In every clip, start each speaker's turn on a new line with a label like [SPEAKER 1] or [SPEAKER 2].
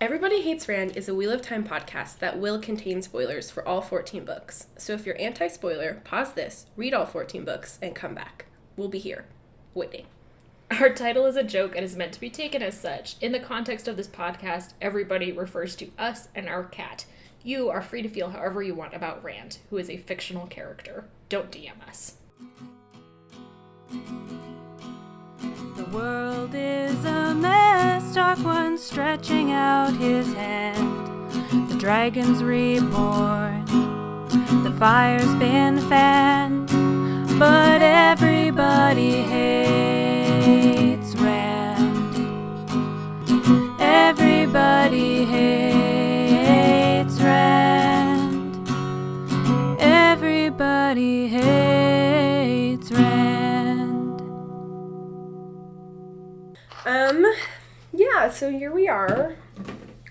[SPEAKER 1] Everybody Hates Rand is a Wheel of Time podcast that will contain spoilers for all 14 books. So if you're anti-spoiler, pause this, read all 14 books, and come back. We'll be here, waiting.
[SPEAKER 2] Our title is a joke and is meant to be taken as such. In the context of this podcast, everybody refers to us and our cat. You are free to feel however you want about Rand, who is a fictional character. Don't DM us.
[SPEAKER 3] The world is a mess, Dark One stretching out his hand. The dragon's reborn, the fire's been fanned, but everybody hates Rand. Everybody hates Rand. Everybody hates Rand.
[SPEAKER 1] So here we are,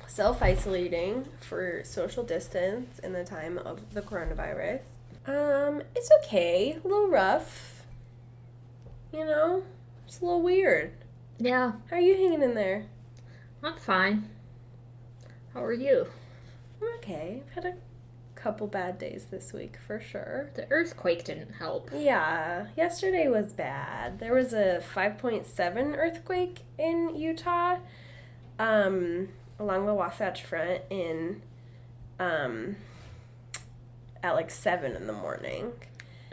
[SPEAKER 1] self-isolating for social distance in the time of the coronavirus. It's okay, a little rough, you know, it's a little weird.
[SPEAKER 2] Yeah.
[SPEAKER 1] How are you hanging in there?
[SPEAKER 2] I'm fine. How are you?
[SPEAKER 1] I'm okay. I've had a couple bad days this week, for sure.
[SPEAKER 2] The earthquake didn't help.
[SPEAKER 1] Yeah, yesterday was bad. There was a 5.7 earthquake in Utah, along the Wasatch Front at like 7 in the morning.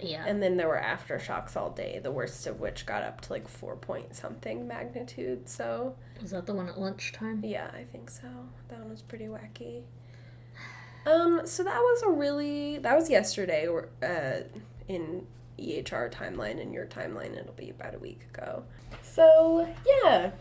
[SPEAKER 2] Yeah.
[SPEAKER 1] And then there were aftershocks all day, the worst of which got up to like 4-point-something magnitude, so.
[SPEAKER 2] Was that the one at lunchtime?
[SPEAKER 1] Yeah, I think so. That one was pretty wacky. So that was yesterday, in EHR timeline. In your timeline, it'll be about a week ago. So, yeah,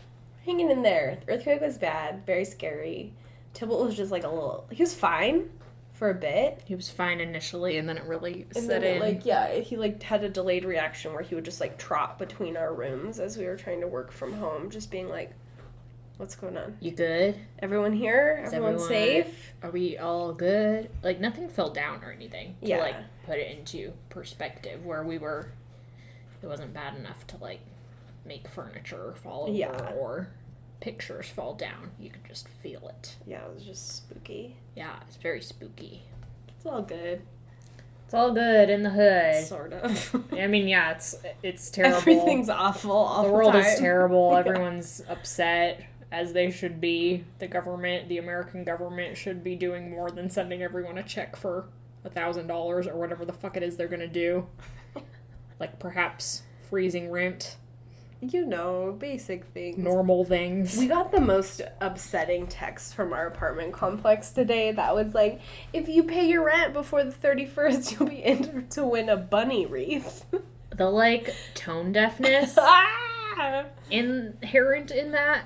[SPEAKER 1] hanging in there. The earthquake was bad, very scary. Tybalt was just like he was fine for a bit.
[SPEAKER 2] He was fine initially, and then it really
[SPEAKER 1] And
[SPEAKER 2] set
[SPEAKER 1] then
[SPEAKER 2] in.
[SPEAKER 1] He had a delayed reaction where he would just trot between our rooms as we were trying to work from home, just being like, what's going on?
[SPEAKER 2] You good?
[SPEAKER 1] Everyone here? Everyone safe?
[SPEAKER 2] Are we all good? Like, nothing fell down or anything to,
[SPEAKER 1] Yeah.
[SPEAKER 2] put it into perspective where we were. It wasn't bad enough to, make furniture fall over or pictures fall down. You could just feel it.
[SPEAKER 1] Yeah, it was just spooky.
[SPEAKER 2] Yeah, it's very spooky.
[SPEAKER 1] It's all good.
[SPEAKER 2] It's all good in the hood.
[SPEAKER 1] Sort of.
[SPEAKER 2] I mean, yeah, it's terrible.
[SPEAKER 1] Everything's awful all the
[SPEAKER 2] world
[SPEAKER 1] time.
[SPEAKER 2] is terrible.
[SPEAKER 1] Yeah.
[SPEAKER 2] Everyone's upset, as they should be. The American government should be doing more than sending everyone a check for $1,000 or whatever the fuck it is they're gonna do. Perhaps freezing rent.
[SPEAKER 1] You know, basic things.
[SPEAKER 2] Normal things.
[SPEAKER 1] We got the most upsetting text from our apartment complex today that was like, if you pay your rent before the 31st, you'll be entered to win a bunny wreath.
[SPEAKER 2] The, tone deafness inherent in that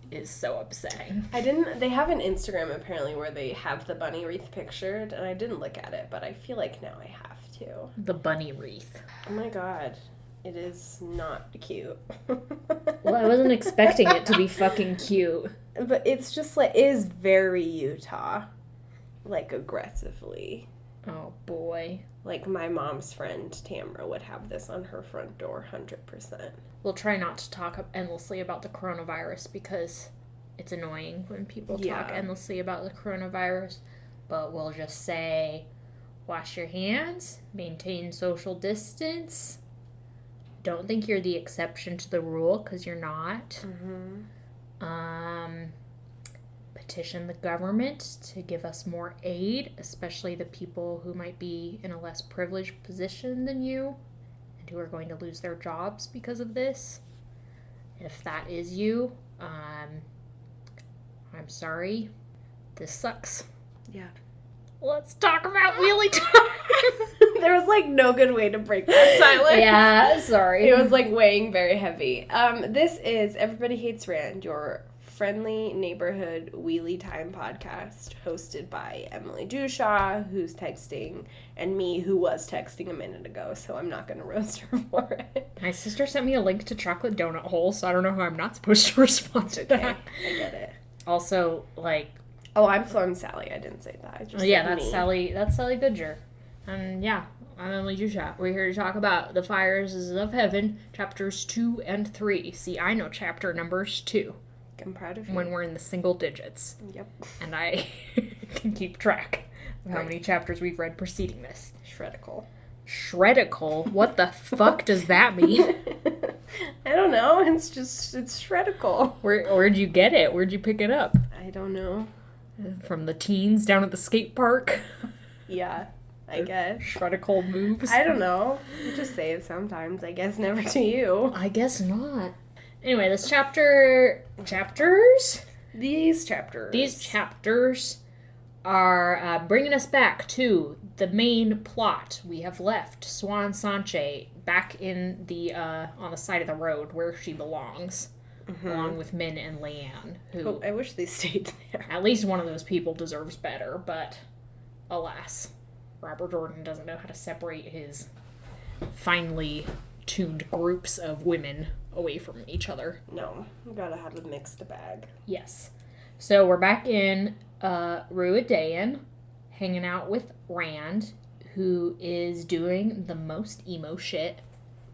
[SPEAKER 2] is so upsetting.
[SPEAKER 1] They have an Instagram apparently where they have the bunny wreath pictured, and I didn't look at it, but I feel like now I have to.
[SPEAKER 2] The bunny wreath.
[SPEAKER 1] Oh my god. It is not cute.
[SPEAKER 2] Well, I wasn't expecting it to be fucking cute.
[SPEAKER 1] But it's just it is very Utah. Aggressively.
[SPEAKER 2] Oh boy.
[SPEAKER 1] My mom's friend Tamra would have this on her front door 100%.
[SPEAKER 2] We'll try not to talk endlessly about the coronavirus because it's annoying when people talk endlessly about the coronavirus. But we'll just say, wash your hands, maintain social distance. Don't think you're the exception to the rule, because you're not.
[SPEAKER 1] Mm-hmm.
[SPEAKER 2] Petition the government to give us more aid, especially the people who might be in a less privileged position than you and who are going to lose their jobs because of this. If that is you, I'm sorry. This sucks.
[SPEAKER 1] Yeah.
[SPEAKER 2] Let's talk about wheelie time.
[SPEAKER 1] There was no good way to break that silence.
[SPEAKER 2] Yeah, sorry.
[SPEAKER 1] It was weighing very heavy. This is Everybody Hates Rand, your friendly neighborhood wheelie time podcast hosted by Emily Dushaw, who's texting, and me, who was texting a minute ago, so I'm not going to roast her for it.
[SPEAKER 2] My sister sent me a link to Chocolate Donut Hole, so I don't know how I'm not supposed to respond to that.
[SPEAKER 1] I get it.
[SPEAKER 2] Also,
[SPEAKER 1] Oh, I'm Sally. I didn't say that. I just
[SPEAKER 2] yeah,
[SPEAKER 1] said
[SPEAKER 2] that's
[SPEAKER 1] me.
[SPEAKER 2] Sally. That's Sally Goodger. And yeah, I'm Emily Dushaw. We're here to talk about The Fires of Heaven, chapters 2 and 3. See, I know chapter numbers too.
[SPEAKER 1] I'm proud of you.
[SPEAKER 2] When we're in the single digits.
[SPEAKER 1] Yep.
[SPEAKER 2] And I can keep track of how many chapters we've read preceding this.
[SPEAKER 1] Shredical.
[SPEAKER 2] Shredical? What the fuck does that mean?
[SPEAKER 1] I don't know. It's Shredical.
[SPEAKER 2] Where'd you get it? Where'd you pick it up?
[SPEAKER 1] I don't know.
[SPEAKER 2] From the teens down at the skate park?
[SPEAKER 1] Yeah, I guess.
[SPEAKER 2] Shredical moves?
[SPEAKER 1] I don't know. You just say it sometimes. I guess never to you.
[SPEAKER 2] I guess not. Anyway, this chapters? These chapters are bringing us back to the main plot. We have left Swan Sanche back in the on the side of the road where she belongs, along with Min and Leanne. Who
[SPEAKER 1] I wish they stayed there.
[SPEAKER 2] At least one of those people deserves better, but alas, Robert Jordan doesn't know how to separate his finely tuned groups of women away from each other.
[SPEAKER 1] No, you gotta have a mixed bag.
[SPEAKER 2] Yes. So we're back in Ruidaean, hanging out with Rand, who is doing the most emo shit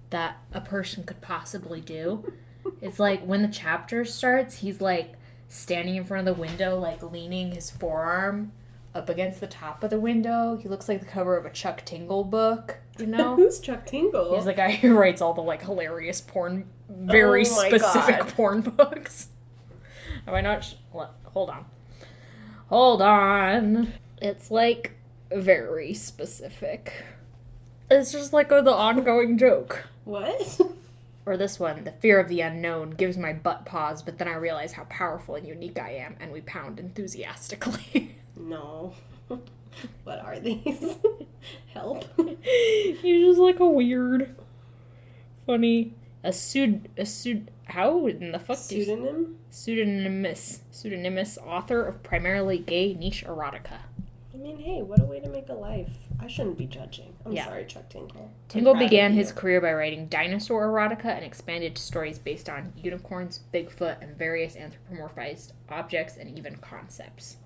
[SPEAKER 2] that a person could possibly do. It's like when the chapter starts, he's like standing in front of the window, like leaning his forearm up against the top of the window. He looks like the cover of a Chuck Tingle book, you know?
[SPEAKER 1] Who's Chuck Tingle?
[SPEAKER 2] He's the guy who writes all the like hilarious porn, very specific porn books. Am I not? Hold on. It's like very specific. It's just like the ongoing joke.
[SPEAKER 1] What?
[SPEAKER 2] Or this one, the fear of the unknown gives my butt pause, but then I realize how powerful and unique I am, and we pound enthusiastically.
[SPEAKER 1] No. What are these? Help.
[SPEAKER 2] You're just like a weird, funny, how in the fuck
[SPEAKER 1] Pseudonym?
[SPEAKER 2] Pseudonymous author of primarily gay niche erotica.
[SPEAKER 1] I mean, hey, what a way to make a life. I shouldn't be judging. I'm sorry, Chuck Tingle.
[SPEAKER 2] Tingle began his career by writing dinosaur erotica and expanded to stories based on unicorns, Bigfoot, and various anthropomorphized objects and even concepts.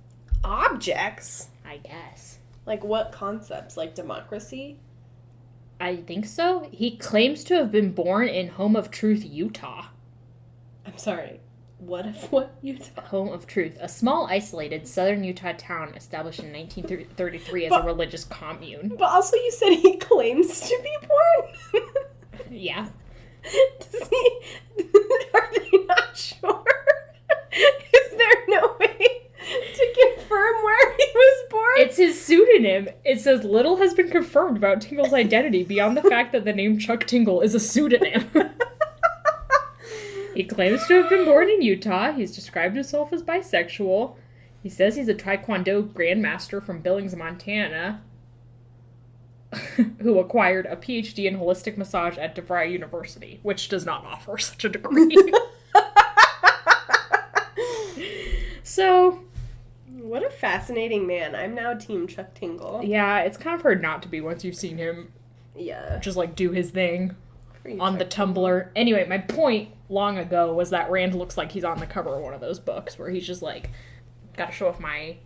[SPEAKER 1] Objects?
[SPEAKER 2] I guess.
[SPEAKER 1] Like what concepts? Like democracy?
[SPEAKER 2] I think so. He claims to have been born in Home of Truth, Utah.
[SPEAKER 1] I'm sorry. What Utah?
[SPEAKER 2] Home of Truth, a small, isolated southern Utah town established in 1933 as a religious commune.
[SPEAKER 1] But also you said he claims to be born?
[SPEAKER 2] Yeah.
[SPEAKER 1] Are they not sure? Is there no way to confirm where he was born?
[SPEAKER 2] It's his pseudonym. It says little has been confirmed about Tingle's identity beyond the fact that the name Chuck Tingle is a pseudonym. He claims to have been born in Utah. He's described himself as bisexual. He says he's a Taekwondo grandmaster from Billings, Montana, who acquired a PhD in holistic massage at DeVry University, which does not offer such a degree. So,
[SPEAKER 1] what a fascinating man. I'm now Team Chuck Tingle.
[SPEAKER 2] Yeah, it's kind of hard not to be once you've seen him just, like, do his thing on the Tumblr. Anyway, my point long ago was that Rand looks like he's on the cover of one of those books where he's just, like, gotta show off my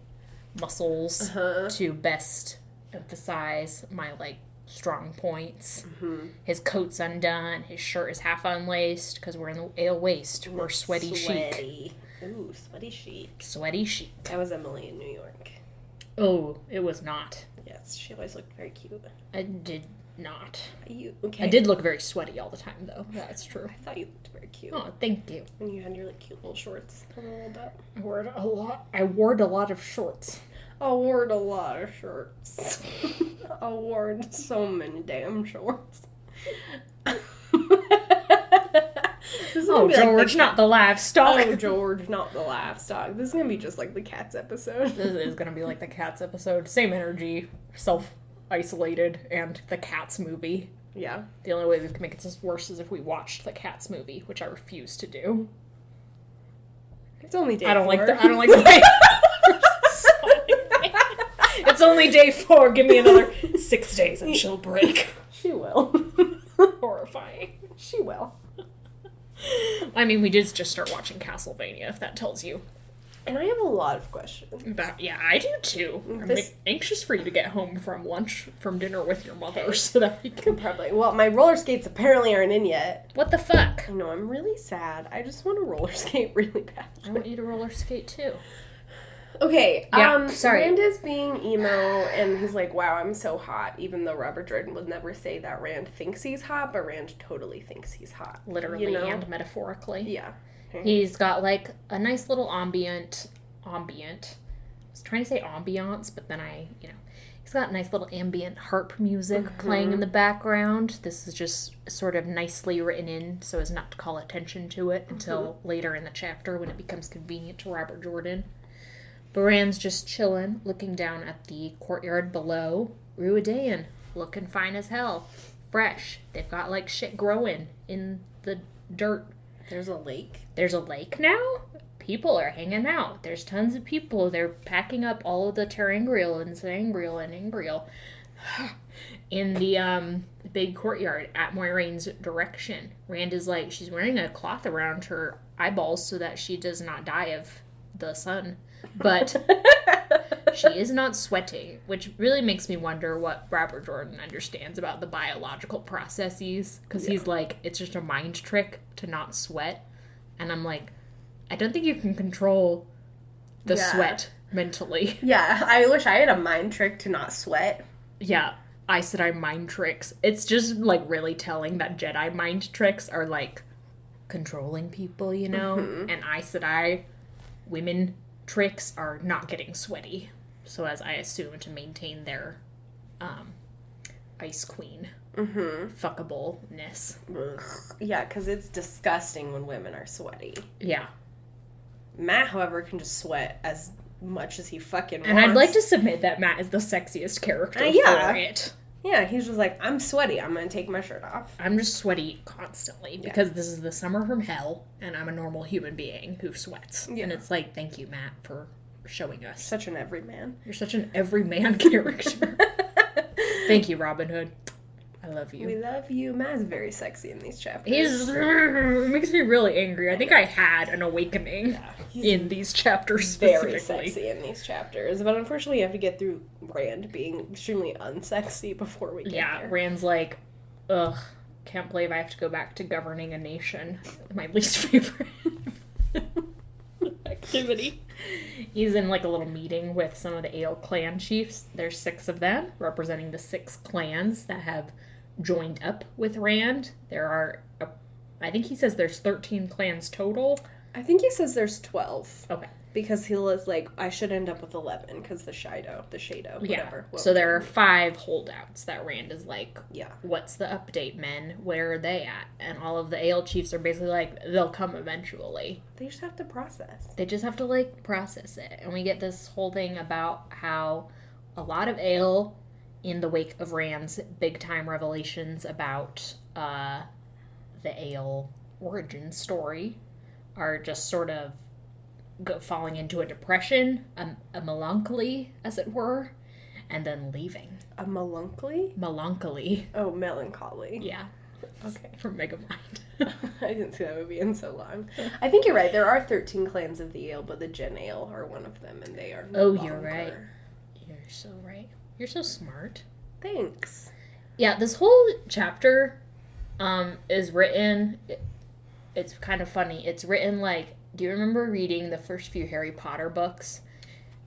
[SPEAKER 2] muscles to best emphasize my, like, strong points. Mm-hmm. His coat's undone. His shirt is half unlaced because we're in the ale waist. We're sweaty chic.
[SPEAKER 1] Ooh, sweaty chic.
[SPEAKER 2] Sweaty chic.
[SPEAKER 1] That was Emily in New York.
[SPEAKER 2] Oh, it was not.
[SPEAKER 1] Yes, she always looked very cute.
[SPEAKER 2] I did not.
[SPEAKER 1] Okay.
[SPEAKER 2] I did look very sweaty all the time, though. That's true.
[SPEAKER 1] I thought you looked very cute.
[SPEAKER 2] Oh, thank you.
[SPEAKER 1] When you had your, like, cute little shorts rolled up.
[SPEAKER 2] I wore a lot of shorts.
[SPEAKER 1] I wore a lot of shorts. I wore so many damn shorts.
[SPEAKER 2] Oh, George, not the livestock.
[SPEAKER 1] Oh, George, not the livestock. This is going to be just like the Cats episode.
[SPEAKER 2] This is going to be like the Cats episode. Same energy, self-isolated, and the Cats movie.
[SPEAKER 1] Yeah.
[SPEAKER 2] The only way we can make it worse is if we watched the Cats movie, which I refuse to do.
[SPEAKER 1] It's only day 4.
[SPEAKER 2] I don't like the way... It's only day 4. Give me another 6 days and she'll break.
[SPEAKER 1] She will.
[SPEAKER 2] Horrifying.
[SPEAKER 1] She will.
[SPEAKER 2] I mean, we did just start watching Castlevania, if that tells you
[SPEAKER 1] And I have a lot of questions.
[SPEAKER 2] Yeah, I do too. I'm anxious for you to get home from dinner with your mother
[SPEAKER 1] Okay.
[SPEAKER 2] so that we can...
[SPEAKER 1] Probably. Well, my roller skates apparently aren't in yet.
[SPEAKER 2] What the fuck?
[SPEAKER 1] I know, I'm really sad. I just want to roller skate really bad.
[SPEAKER 2] I want you to roller skate too.
[SPEAKER 1] Okay,
[SPEAKER 2] Yeah, sorry.
[SPEAKER 1] Rand is being emo, and he's like, wow, I'm so hot, even though Robert Jordan would never say that Rand thinks he's hot, but Rand totally thinks he's hot.
[SPEAKER 2] Literally, you know? And metaphorically.
[SPEAKER 1] Yeah.
[SPEAKER 2] He's got, like, a nice little ambient. I was trying to say ambiance, but then he's got nice little ambient harp music playing in the background. This is just sort of nicely written in so as not to call attention to it until later in the chapter when it becomes convenient to Robert Jordan. But Rand's just chilling, looking down at the courtyard below. Ruidaean, looking fine as hell. Fresh. They've got, like, shit growing in the dirt.
[SPEAKER 1] There's a lake.
[SPEAKER 2] There's a lake now? People are hanging out. There's tons of people. They're packing up all of the terangrial and sangrial and ingrial in the big courtyard at Moiraine's direction. Rand is like, she's wearing a cloth around her eyeballs so that she does not die of the sun. But she is not sweating, which really makes me wonder what Robert Jordan understands about the biological processes. Because he's like, it's just a mind trick to not sweat. And I'm like, I don't think you can control the sweat mentally.
[SPEAKER 1] Yeah, I wish I had a mind trick to not sweat.
[SPEAKER 2] Yeah, Aes Sedai mind tricks. It's just, like, really telling that Jedi mind tricks are, like, controlling people, you know? And Aes Sedai women tricks are not getting sweaty. So as I assume to maintain their Ice Queen fuckableness.
[SPEAKER 1] Yeah, because it's disgusting when women are sweaty.
[SPEAKER 2] Yeah.
[SPEAKER 1] Matt, however, can just sweat as much as he fucking wants.
[SPEAKER 2] And I'd like to submit that Matt is the sexiest character for it.
[SPEAKER 1] Yeah, he's just like, I'm sweaty, I'm gonna take my shirt off.
[SPEAKER 2] I'm just sweaty constantly because this is the summer from hell and I'm a normal human being who sweats. Yeah. And it's like, thank you, Matt, for showing us.
[SPEAKER 1] Such an everyman.
[SPEAKER 2] You're such an everyman character. Thank you, Robin Hood. I love you.
[SPEAKER 1] We love you. Matt's very sexy in these chapters.
[SPEAKER 2] It makes me really angry. I think I had an awakening in these chapters specifically.
[SPEAKER 1] Very sexy in these chapters. But unfortunately, you have to get through Rand being extremely unsexy before we get there.
[SPEAKER 2] Yeah, Rand's like, ugh, can't believe I have to go back to governing a nation. My least favorite activity. He's in, like, a little meeting with some of the Ale clan chiefs. There's 6 of them, representing the 6 clans that have joined up with Rand. There are, I think he says there's 13 clans total.
[SPEAKER 1] I think he says there's 12.
[SPEAKER 2] Okay.
[SPEAKER 1] Because he was like, I should end up with 11, because the Shado, whatever.
[SPEAKER 2] Yeah. So there are 5 holdouts that Rand is like,
[SPEAKER 1] yeah,
[SPEAKER 2] what's the update, men? Where are they at? And all of the Ale chiefs are basically like, they'll come eventually.
[SPEAKER 1] They just have to process.
[SPEAKER 2] They just have to, like, process it. And we get this whole thing about how a lot of Ale, in the wake of Rand's big-time revelations about the Ale origin story, are just sort of falling into a depression, a melancholy, as it were, and then leaving.
[SPEAKER 1] A melancholy?
[SPEAKER 2] Melancholy.
[SPEAKER 1] Oh, melancholy.
[SPEAKER 2] Yeah. Okay. From Megamind.
[SPEAKER 1] I didn't see that movie in so long. I think you're right. There are 13 clans of the Ale, but the Gen Ale are one of them, and they are no longer.
[SPEAKER 2] You're right. You're so right. You're so smart.
[SPEAKER 1] Thanks.
[SPEAKER 2] Yeah, this whole chapter is written... It's kind of funny. It's written like... Do you remember reading the first few Harry Potter books?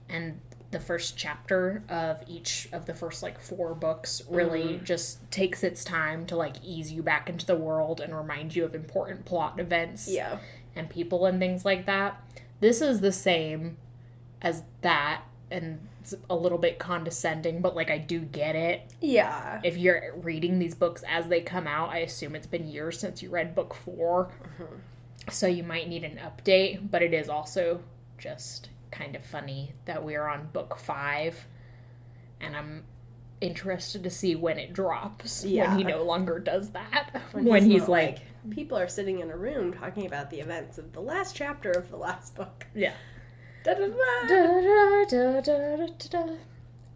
[SPEAKER 2] And the first chapter of each of the first, like, 4 books really just takes its time to, like, ease you back into the world and remind you of important plot events.
[SPEAKER 1] Yeah.
[SPEAKER 2] And people and things like that. This is the same as that, and it's a little bit condescending, but, like, I do get it.
[SPEAKER 1] Yeah.
[SPEAKER 2] If you're reading these books as they come out, I assume it's been years since you read book 4. So you might need an update, but it is also just kind of funny that we're on book 5, and I'm interested to see when it drops, when he no longer does that. When he's like...
[SPEAKER 1] People are sitting in a room talking about the events of the last chapter of the last book.
[SPEAKER 2] Yeah.
[SPEAKER 1] Da da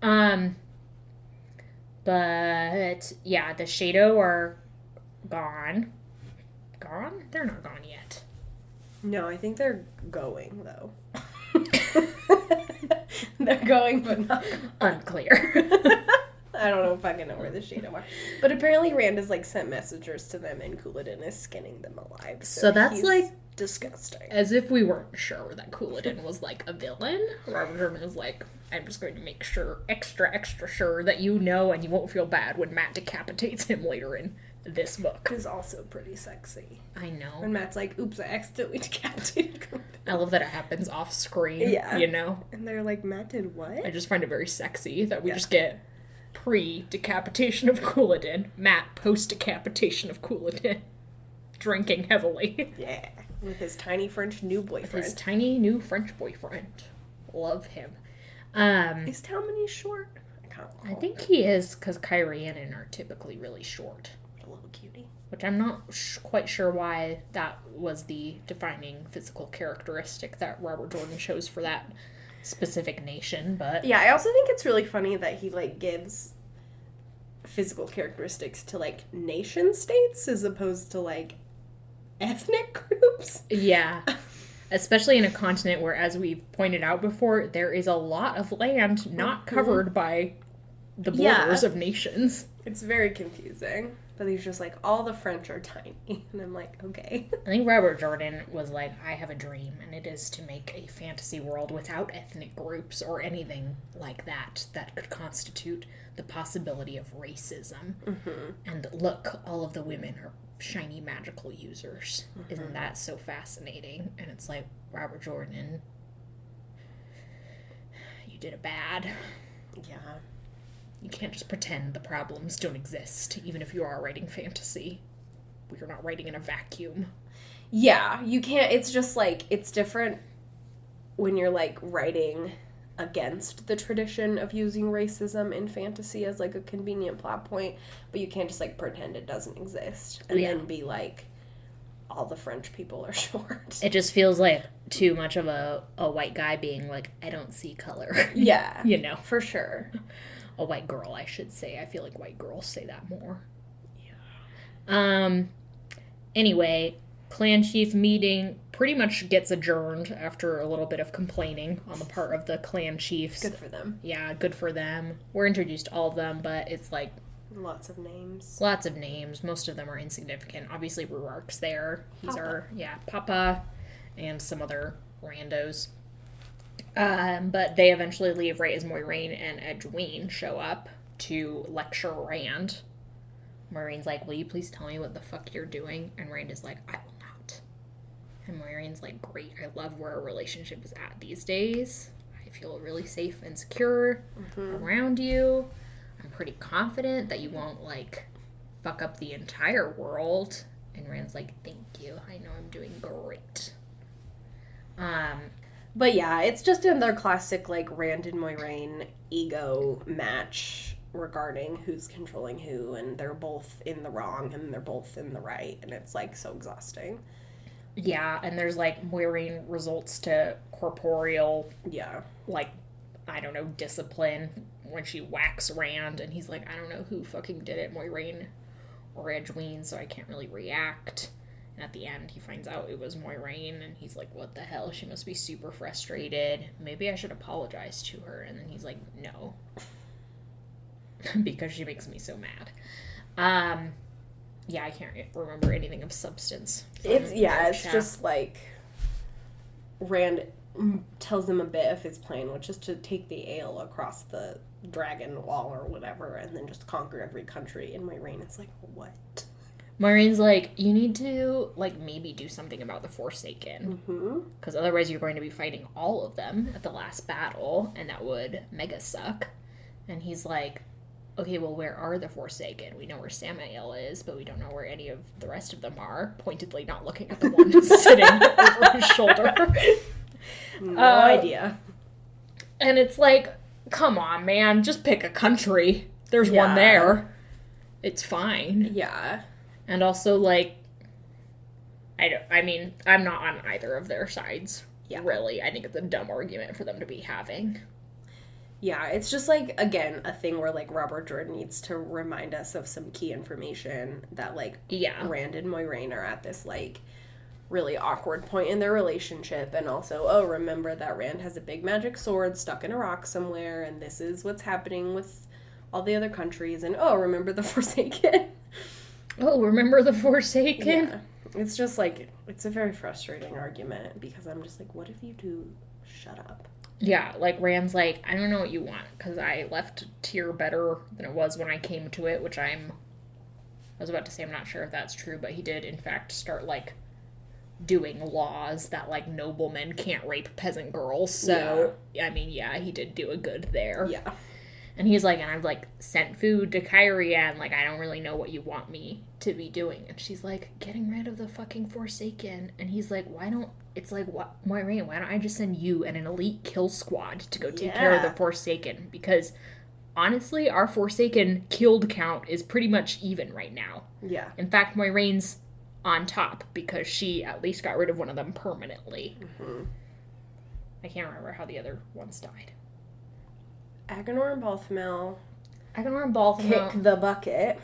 [SPEAKER 1] da.
[SPEAKER 2] But, yeah, the Shado are gone. Gone? They're not gone yet.
[SPEAKER 1] No, I think they're going, though. They're going, but not
[SPEAKER 2] unclear.
[SPEAKER 1] I don't know if I can know where the Shade are. But apparently Rand has, like, sent messengers to them, and Couladin is skinning them alive.
[SPEAKER 2] So that's,
[SPEAKER 1] he's
[SPEAKER 2] like...
[SPEAKER 1] disgusting.
[SPEAKER 2] As if we weren't sure that Couladin was, like, a villain. Robert Jordan is like, I'm just going to make sure, extra sure that you know and you won't feel bad when Matt decapitates him later in this book.
[SPEAKER 1] Who's also pretty sexy.
[SPEAKER 2] I know.
[SPEAKER 1] And Matt's like, oops, I accidentally decapitated Couladin.
[SPEAKER 2] I love that it happens off screen, you know?
[SPEAKER 1] And they're like, Matt did what?
[SPEAKER 2] I just find it very sexy that we just get pre-decapitation of Couladin, Matt post-decapitation of Couladin, drinking heavily.
[SPEAKER 1] Yeah. With his tiny French new boyfriend.
[SPEAKER 2] With his tiny new French boyfriend. Love him.
[SPEAKER 1] Is Talmany short?
[SPEAKER 2] I think he is, because Kyrianan are typically really short.
[SPEAKER 1] A little cutie.
[SPEAKER 2] Which I'm not quite sure why that was the defining physical characteristic that Robert Jordan chose for that specific nation, but...
[SPEAKER 1] Yeah, I also think it's really funny that he, like, gives physical characteristics to, like, nation states as opposed to, like, ethnic groups.
[SPEAKER 2] Yeah. Especially in a continent where, as we've pointed out before, there is a lot of land not covered by the borders of nations.
[SPEAKER 1] It's very confusing. But he's just like, all the French are tiny. And I'm like, okay.
[SPEAKER 2] I think Robert Jordan was like, I have a dream, and it is to make a fantasy world without ethnic groups or anything like that could constitute the possibility of racism. Mm-hmm. And look, all of the women are shiny magical users. Mm-hmm. Isn't that so fascinating? And it's like, Robert Jordan, you did it bad.
[SPEAKER 1] Yeah.
[SPEAKER 2] You can't just pretend the problems don't exist, even if you are writing fantasy. You're not writing in a vacuum.
[SPEAKER 1] Yeah, you can't. It's just, like, it's different when you're, like, writing against the tradition of using racism in fantasy as, like, a convenient plot point, but you can't just, like, pretend it doesn't exist and then be like, all the French people are short.
[SPEAKER 2] It just feels like too much of a white guy being like, I don't see color.
[SPEAKER 1] Yeah.
[SPEAKER 2] You know?
[SPEAKER 1] For sure.
[SPEAKER 2] A white girl, I should say. I feel like white girls say that more. Yeah. Anyway, clan chief meeting pretty much gets adjourned after a little bit of complaining on the part of the clan chiefs.
[SPEAKER 1] Good for them.
[SPEAKER 2] Yeah, good for them. We're introduced to all of them, but it's like...
[SPEAKER 1] Lots of names.
[SPEAKER 2] Most of them are insignificant. Obviously, Ruark's there. He's Papa, and some other randos. But they eventually leave right as Moiraine and Edwene show up to lecture Rand. Moiraine's like, will you please tell me what the fuck you're doing? And Rand is like, I will not. And Moiraine's like, great, I love where our relationship is at these days. I feel really safe and secure around you. I'm pretty confident that you won't, like, fuck up the entire world. And Rand's like, thank you. I know I'm doing great.
[SPEAKER 1] But yeah, it's just in their classic, like, Rand and Moiraine ego match regarding who's controlling who, and they're both in the wrong and they're both in the right, and it's, like, so exhausting.
[SPEAKER 2] Yeah, and there's, like, Moiraine results to corporeal, like, I don't know, discipline when she whacks Rand, and he's like, I don't know who fucking did it, Moiraine or Edwene, so I can't really react. And at the end, he finds out it was Moiraine, and he's like, what the hell? She must be super frustrated. Maybe I should apologize to her. And then he's like, no. Because she makes me so mad. Yeah, I can't remember anything of substance.
[SPEAKER 1] It's just like Rand tells him a bit of his plan, which is to take the ale across the dragon wall or whatever, and then just conquer every country. And Moiraine is like, what?
[SPEAKER 2] Moiraine's like, you need to, like, maybe do something about the Forsaken. Because otherwise you're going to be fighting all of them at the last battle, and that would mega suck. And he's like, okay, well, where are the Forsaken? We know where Samael is, but we don't know where any of the rest of them are. Pointedly not looking at the one sitting over his shoulder.
[SPEAKER 1] No idea.
[SPEAKER 2] And it's like, come on, man, just pick a country. There's one there. It's fine.
[SPEAKER 1] Yeah.
[SPEAKER 2] And also, like, I'm not on either of their sides, really. I think it's a dumb argument for them to be having.
[SPEAKER 1] Yeah, it's just, like, again, a thing where, like, Robert Jordan needs to remind us of some key information that, like, Rand and Moiraine are at this, like, really awkward point in their relationship, and also, oh, remember that Rand has a big magic sword stuck in a rock somewhere, and this is what's happening with all the other countries, and oh, remember the Forsaken.
[SPEAKER 2] Oh, remember the Forsaken?
[SPEAKER 1] Yeah. It's just like, it's a very frustrating argument, because I'm just like, what if you two shut up?
[SPEAKER 2] Yeah, like, Rand's like, I don't know what you want, because I left Tyr better than it was when I came to it, which I was about to say I'm not sure if that's true, but he did, in fact, start, like, doing laws that, like, noblemen can't rape peasant girls, so, yeah. I mean, yeah, he did do a good there.
[SPEAKER 1] Yeah.
[SPEAKER 2] And he's like, and I've, like, sent food to Kyrie, and, like, I don't really know what you want me to be doing. And she's like, getting rid of the fucking Forsaken. And he's like, it's like, what, Moiraine, why don't I just send you and an elite kill squad to go take care of the Forsaken? Because, honestly, our Forsaken killed count is pretty much even right now.
[SPEAKER 1] Yeah.
[SPEAKER 2] In fact, Moiraine's on top, because she at least got rid of one of them permanently.
[SPEAKER 1] Mm-hmm.
[SPEAKER 2] I can't remember how the other ones died.
[SPEAKER 1] Agenor and Balthamel
[SPEAKER 2] kick
[SPEAKER 1] the bucket.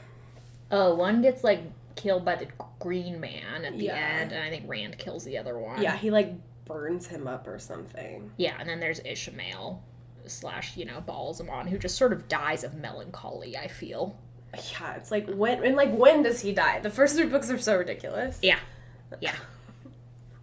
[SPEAKER 2] Oh, one gets, like, killed by the green man at the end, and I think Rand kills the other one.
[SPEAKER 1] Yeah, he, like, burns him up or something.
[SPEAKER 2] Yeah, and then there's Ishmael / Balsamon, who just sort of dies of melancholy, I feel.
[SPEAKER 1] Yeah, it's like, when does he die? The first 3 books are so ridiculous.
[SPEAKER 2] Yeah. Yeah.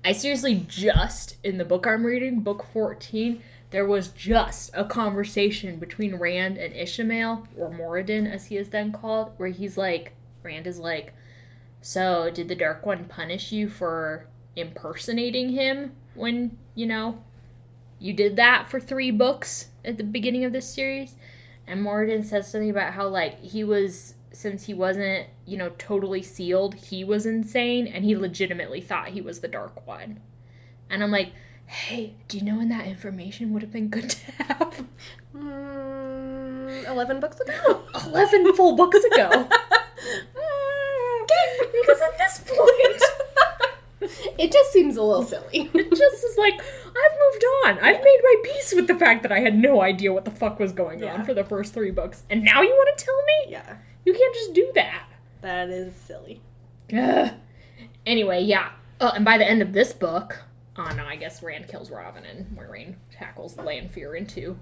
[SPEAKER 2] I seriously just, in the book I'm reading, book 14, there was just a conversation between Rand and Ishmael, or Moradin as he is then called, where he's like, Rand is like, so did the Dark One punish you for impersonating him when, you did that for 3 books at the beginning of this series? And Moradin says something about how, like, since he wasn't, totally sealed, he was insane, and he legitimately thought he was the Dark One. And I'm like, hey, do you know when that information would have been good to have?
[SPEAKER 1] 11 books ago?
[SPEAKER 2] 11 full books ago. Because at this point,
[SPEAKER 1] it just seems a little silly.
[SPEAKER 2] It just is like, I've moved on. I've made my peace with the fact that I had no idea what the fuck was going on for the first 3 books. And now you want to tell me?
[SPEAKER 1] Yeah.
[SPEAKER 2] You can't just do that.
[SPEAKER 1] That is silly.
[SPEAKER 2] Anyway, yeah. And by the end of this book, I guess Rand kills Robin and Moiraine tackles Lanfear into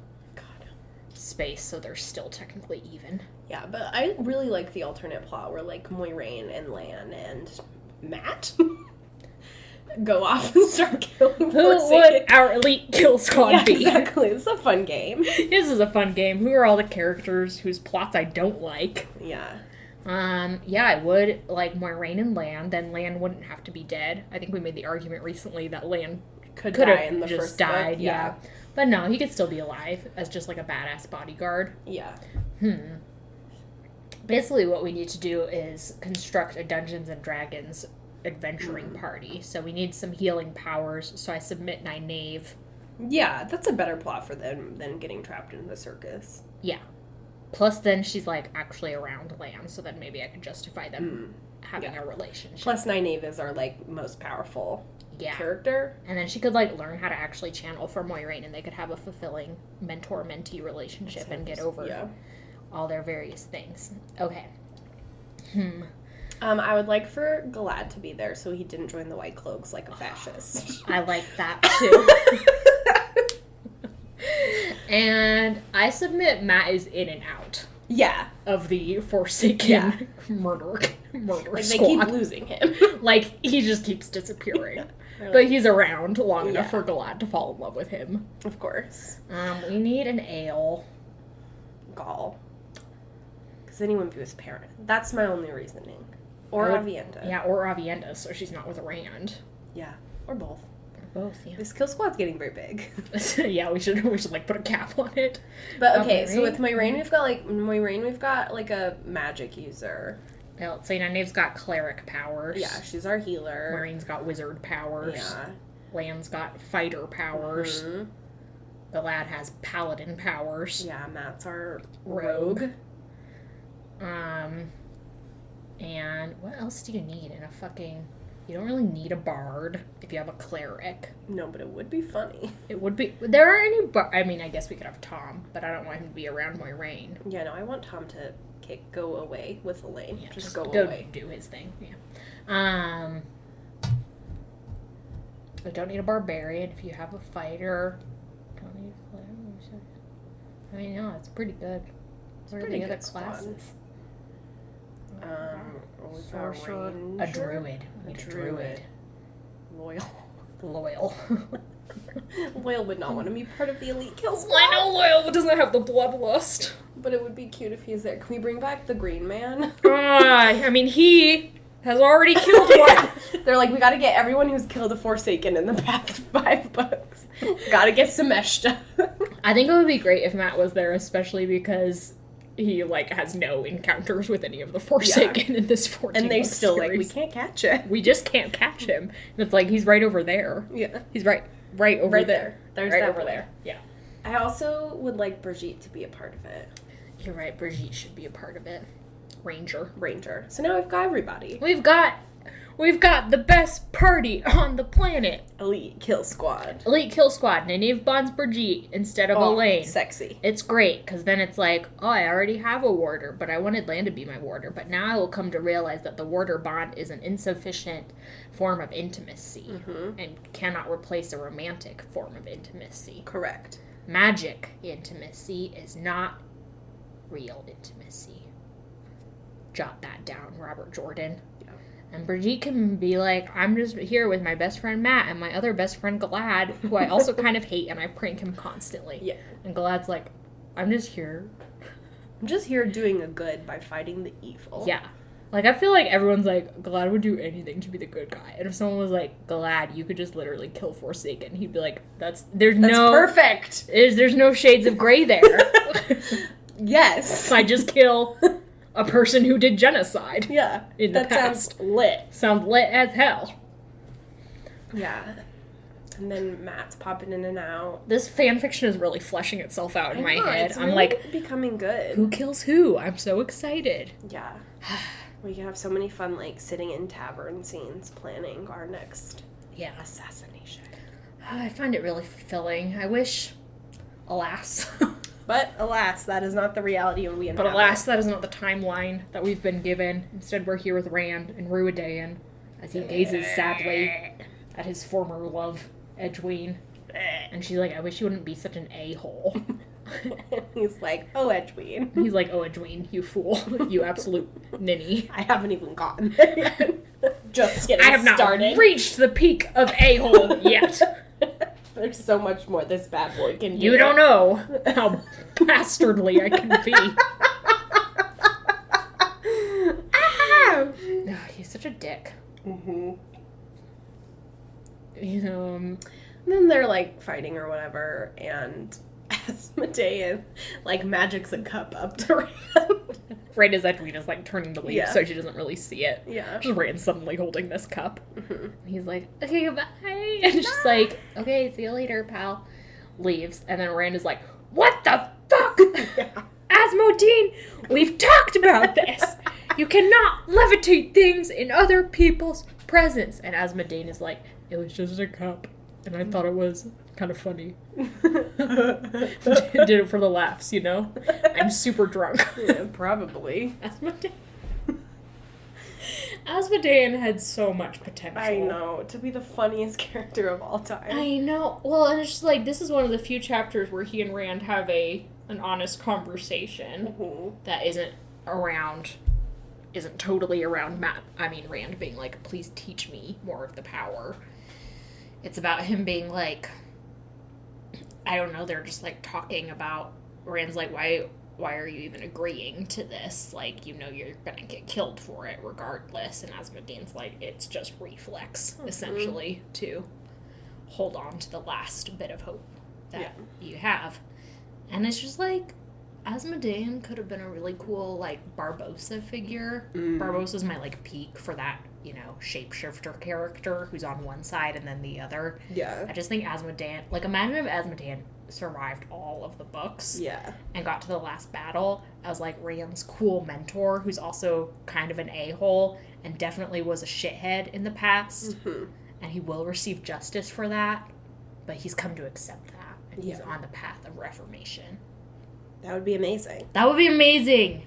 [SPEAKER 2] space, so they're still technically even. Yeah,
[SPEAKER 1] but I really like the alternate plot where, like, Moiraine and Lan and Matt go off and start killing
[SPEAKER 2] Who would our elite kill squad be?
[SPEAKER 1] Exactly. It's a fun game.
[SPEAKER 2] This is a fun game. Who are all the characters whose plots I don't like?
[SPEAKER 1] Yeah.
[SPEAKER 2] Yeah, I would like Moiraine and Lan. Then Lan wouldn't have to be dead. I think we made the argument recently that Lan
[SPEAKER 1] could die in the
[SPEAKER 2] just
[SPEAKER 1] first
[SPEAKER 2] died.
[SPEAKER 1] book.
[SPEAKER 2] Yeah. But no, he could still be alive as just like a badass bodyguard.
[SPEAKER 1] Yeah.
[SPEAKER 2] Basically, what we need to do is construct a Dungeons and Dragons adventuring party. So we need some healing powers. So I submit Nynaeve.
[SPEAKER 1] Yeah, that's a better plot for them than getting trapped in the circus.
[SPEAKER 2] Yeah. Plus, then she's, like, actually around Lan, so then maybe I could justify them having a relationship.
[SPEAKER 1] Plus, Nynaeve is our, like, most powerful character.
[SPEAKER 2] And then she could, like, learn how to actually channel for Moiraine, and they could have a fulfilling mentor-mentee relationship and get over all their various things. Okay.
[SPEAKER 1] I would like for Galad to be there so he didn't join the White Cloaks like a fascist.
[SPEAKER 2] I like that, too. And I submit Matt is in and out.
[SPEAKER 1] Yeah.
[SPEAKER 2] Of the Forsaken murder
[SPEAKER 1] like,
[SPEAKER 2] squad.
[SPEAKER 1] They keep losing him.
[SPEAKER 2] Like, he just keeps disappearing.
[SPEAKER 1] Really?
[SPEAKER 2] But he's around long enough for Galad to fall in love with him.
[SPEAKER 1] Of course.
[SPEAKER 2] We need an ale.
[SPEAKER 1] Gaul. Because then he wouldn't be with his parent. That's my only reasoning. Or Avienda.
[SPEAKER 2] Yeah, or Avienda, so she's not with Rand.
[SPEAKER 1] Yeah. Or both.
[SPEAKER 2] Both, yeah.
[SPEAKER 1] This kill squad's getting very big.
[SPEAKER 2] Yeah, we should like put a cap on it.
[SPEAKER 1] But okay, so with Moiraine we've got like a magic user.
[SPEAKER 2] Yeah, let's say Nynaeve's got cleric powers.
[SPEAKER 1] Yeah, she's our healer.
[SPEAKER 2] Moiraine's got wizard powers.
[SPEAKER 1] Yeah.
[SPEAKER 2] Lan's got fighter powers. The lad has paladin powers.
[SPEAKER 1] Yeah, Matt's our rogue.
[SPEAKER 2] And what else do you need in a fucking... You don't really need a bard if you have a cleric.
[SPEAKER 1] No, but it would be funny.
[SPEAKER 2] It would be... There aren't any... I mean, I guess we could have Tom, but I don't want him to be around Moiraine.
[SPEAKER 1] Yeah, no, I want Tom to go away with Elaine.
[SPEAKER 2] Yeah,
[SPEAKER 1] just go
[SPEAKER 2] away.
[SPEAKER 1] away.
[SPEAKER 2] Do his thing, yeah. I don't need a barbarian. If you have a fighter, don't need a fighter. I mean, no, it's pretty good. What are the other classes?
[SPEAKER 1] Sorcerer.
[SPEAKER 2] A druid. A druid.
[SPEAKER 1] Loyal.
[SPEAKER 2] Loyal.
[SPEAKER 1] Loyal would not want to be part of the elite kill squad.
[SPEAKER 2] I know Loyal doesn't have the bloodlust.
[SPEAKER 1] But it would be cute if he's there. Can we bring back the Green Man?
[SPEAKER 2] I mean, he has already killed one.
[SPEAKER 1] They're like, we gotta get everyone who's killed a Forsaken in the past 5 books. Gotta get Sameshta.
[SPEAKER 2] I think it would be great if Matt was there, especially because he, like, has no encounters with any of the Forsaken in this 14
[SPEAKER 1] And they still,
[SPEAKER 2] series.
[SPEAKER 1] like, we can't catch it.
[SPEAKER 2] We just can't catch him. And it's like, he's right over there.
[SPEAKER 1] Yeah.
[SPEAKER 2] He's right over there.
[SPEAKER 1] There's
[SPEAKER 2] right
[SPEAKER 1] that
[SPEAKER 2] over
[SPEAKER 1] boy.
[SPEAKER 2] there. Yeah.
[SPEAKER 1] I also would like Brigitte to be a part of it.
[SPEAKER 2] You're right, Brigitte should be a part of it. Ranger.
[SPEAKER 1] So now we've got everybody.
[SPEAKER 2] We've got the best party on the planet.
[SPEAKER 1] Elite Kill Squad.
[SPEAKER 2] Elite Kill Squad. Nynaeve bonds Brigitte instead of Elaine.
[SPEAKER 1] Sexy.
[SPEAKER 2] It's great, because then it's like, oh, I already have a warder, but I wanted Lan to be my warder. But now I will come to realize that the warder bond is an insufficient form of intimacy and cannot replace a romantic form of intimacy.
[SPEAKER 1] Correct.
[SPEAKER 2] Magic intimacy is not real intimacy. Jot that down, Robert Jordan.
[SPEAKER 1] Yeah.
[SPEAKER 2] And Brigitte can be like, I'm just here with my best friend Matt and my other best friend Galad, who I also kind of hate, and I prank him constantly.
[SPEAKER 1] Yeah.
[SPEAKER 2] And Galad's like, I'm just here.
[SPEAKER 1] I'm just here doing a good by fighting the evil.
[SPEAKER 2] Yeah. Like, I feel like everyone's like, Galad would do anything to be the good guy. And if someone was like, Galad, you could just literally kill Forsaken, he'd be like, that's
[SPEAKER 1] perfect.
[SPEAKER 2] There's no shades of gray there.
[SPEAKER 1] Yes.
[SPEAKER 2] I just kill a person who did genocide.
[SPEAKER 1] Yeah.
[SPEAKER 2] In the
[SPEAKER 1] that
[SPEAKER 2] past.
[SPEAKER 1] sounds lit.
[SPEAKER 2] Sounds lit as hell.
[SPEAKER 1] Yeah. And then Matt's popping in and out.
[SPEAKER 2] This fanfiction is really fleshing itself out in my head.
[SPEAKER 1] It's
[SPEAKER 2] I'm
[SPEAKER 1] really
[SPEAKER 2] like,
[SPEAKER 1] becoming good.
[SPEAKER 2] who kills who? I'm so excited.
[SPEAKER 1] Yeah. We can have so many fun, like, sitting in tavern scenes planning our next assassination.
[SPEAKER 2] I find it really fulfilling. I wish, alas.
[SPEAKER 1] But alas, that is not the reality when we inhabit.
[SPEAKER 2] But alas, that is not the timeline that we've been given. Instead, we're here with Rand and Ruidaean as he gazes sadly at his former love, Edwene. And she's like, I wish you wouldn't be such an a-hole.
[SPEAKER 1] He's like, oh, Edwene.
[SPEAKER 2] He's like, oh, Edwene, you fool. You absolute ninny.
[SPEAKER 1] I haven't even gotten there yet. Just getting started.
[SPEAKER 2] I have not reached the peak of a-hole yet.
[SPEAKER 1] There's so much more this bad boy can do.
[SPEAKER 2] You don't know how bastardly I can be. Oh, he's such a dick.
[SPEAKER 1] Mm-hmm.
[SPEAKER 2] You know,
[SPEAKER 1] And then they're, like, fighting or whatever, and Asmodean, like, magics a cup up to Rand.
[SPEAKER 2] right as Edwina's, like, turning to leave, so she doesn't really see it.
[SPEAKER 1] Yeah.
[SPEAKER 2] Just Rand suddenly holding this cup. Mm-hmm. And he's like, okay, goodbye. And she's like, okay, see you later, pal. Leaves. And then Rand is like, what the fuck?
[SPEAKER 1] Yeah.
[SPEAKER 2] Asmodean, we've talked about this. You cannot levitate things in other people's presence. And Asmodean is like, it was just a cup. And I thought it was kind of funny. Did it for the laughs, you know? I'm super drunk.
[SPEAKER 1] Yeah, probably.
[SPEAKER 2] Asmodean had so much potential.
[SPEAKER 1] I know. To be the funniest character of all time.
[SPEAKER 2] I know. Well, and it's just like, this is one of the few chapters where he and Rand have an honest conversation that isn't totally around Rand being like, please teach me more of the power. It's about him being like, I don't know, they're just like talking about, Rand's like, why are you even agreeing to this? Like, you know you're gonna get killed for it regardless. And Asmodean's like, it's just reflex, essentially, to hold on to the last bit of hope that you have. And it's just like, Asmodean could have been a really cool, like, Barbossa figure. Barbossa's my, like, peak for that, you know, shapeshifter character who's on one side and then the other.
[SPEAKER 1] Yeah.
[SPEAKER 2] I just think Asmodean, like, imagine if Asmodean survived all of the books.
[SPEAKER 1] Yeah.
[SPEAKER 2] And got to the last battle as, like, Rand's cool mentor, who's also kind of an a-hole and definitely was a shithead in the past. Mm-hmm. And he will receive justice for that, but he's come to accept that. And he's on the path of reformation.
[SPEAKER 1] That would be amazing.
[SPEAKER 2] That would be amazing.